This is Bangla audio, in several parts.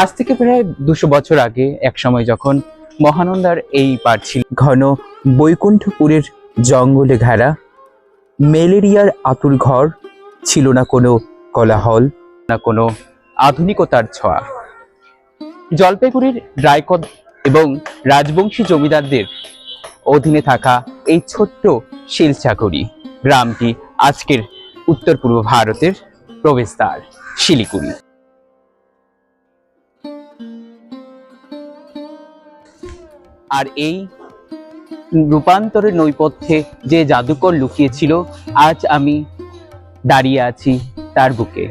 আজ থেকে প্রায় 200 বছর আগে এক সময় যখন মহানন্দার এই পার ছিল ঘন বৈকুণ্ঠপুরের জঙ্গলে ঘেরা, ম্যালেরিয়ার আতুর ঘর, ছিল না কোনো কোলাহল, না কোনো আধুনিকতার ছোঁয়া। জলপাইগুড়ির রায়কদ এবং রাজবংশী জমিদারদের অধীনে থাকা এই ছোট্ট শিলচাকুড়ি গ্রামটি আজকের উত্তর পূর্ব ভারতের প্রবেশদ্বার শিলিগুড়ি। আর এই রূপান্তরের নৈপথ্যে যে জাদুকর লুকিয়েছিল, আজ আমি দাঁড়িয়ে আছি তার বুকে।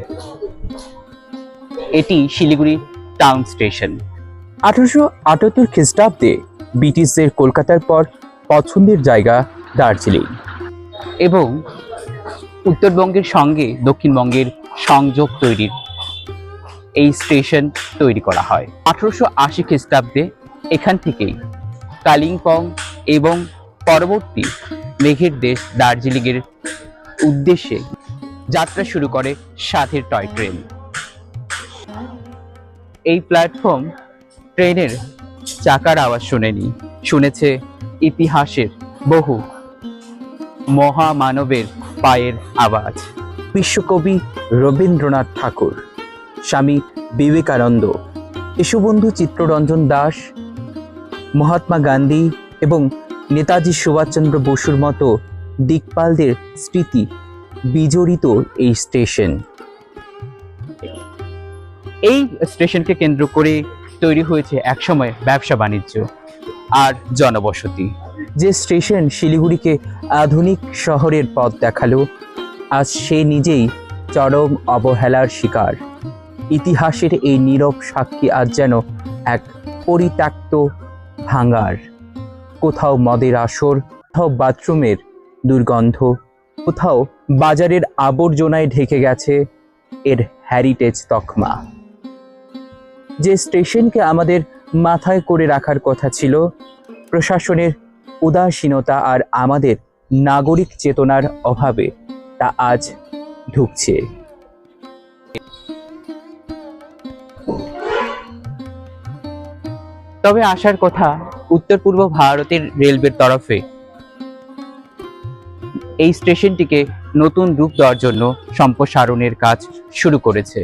এটি শিলিগুড়ি টাউন স্টেশন। 1878 খ্রিস্টাব্দে ব্রিটিশদের কলকাতার পর পছন্দের জায়গা দার্জিলিং এবং উত্তরবঙ্গের সঙ্গে দক্ষিণবঙ্গের সংযোগ তৈরির এই স্টেশন তৈরি করা হয়। 1880 খ্রিস্টাব্দে এখান থেকেই কালিম্পং এবং পরবর্তী মেঘের দেশ দার্জিলিংয়ের উদ্দেশ্যে যাত্রা শুরু করে সাথের টয় ট্রেন। এই প্ল্যাটফর্ম ট্রেনের চাকার আওয়াজ শোনেনি, শুনেছে ইতিহাসের বহু মহামানবের পায়ের আওয়াজ। বিশ্বকবি রবীন্দ্রনাথ ঠাকুর, স্বামী বিবেকানন্দ, শিশুবন্ধু চিত্তরঞ্জন দাস, মহাত্মা গান্ধী এবং নেতাজি সুভাষচন্দ্র বসুর মতো দিকপালদের স্মৃতি বিজড়িত এই স্টেশন। এই স্টেশনকে কেন্দ্র করে তৈরি হয়েছে একসময় ব্যবসা বাণিজ্য আর জনবসতি। যে স্টেশন শিলিগুড়িকে আধুনিক শহরের পথ দেখালো, আজ সে নিজেই চরম অবহেলার শিকার। ইতিহাসের এই নীরব সাক্ষী আজ যেন এক পরিত্যক্ত ভাঙার। কোথাও মদের আসর, কোথাও বাথরুমের দুর্গন্ধ, কোথাও বাজারের আবর্জনায় ঢেকে গেছে এর হেরিটেজ তকমা। যে স্টেশনকে আমাদের মাথায় করে রাখার কথা ছিল, প্রশাসনের উদাসীনতা আর আমাদের নাগরিক চেতনার অভাবে তা আজ ঢুকছে। তবে আসার কথা উত্তর পূর্ব ভারতের রেলওয়ের তরফে এই স্টেশনটিকে নতুন রূপ দেওয়ার জন্য সম্প্রসারণের কাজ শুরু করেছে।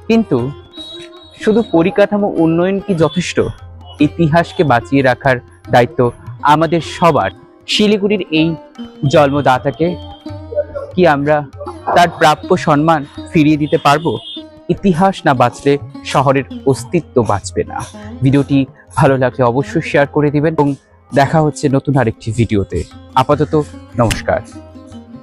কিন্তু শুধু পরিকাঠামো উন্নয়ন কি যথেষ্ট? ইতিহাসকে বাঁচিয়ে রাখার দায়িত্ব আমাদের সবার। শিলিগুড়ির এই জন্মদাতাকে কি আমরা তার প্রাপ্য সম্মান ফিরিয়ে দিতে পারবো? ইতিহাস না বাঁচলে শহরের অস্তিত্ব বাঁচবে না। ভিডিওটি ভালো লাগলে অবশ্যই শেয়ার করে দিবেন এবং দেখা হচ্ছে নতুন আরেকটি ভিডিওতে। আপাতত নমস্কার।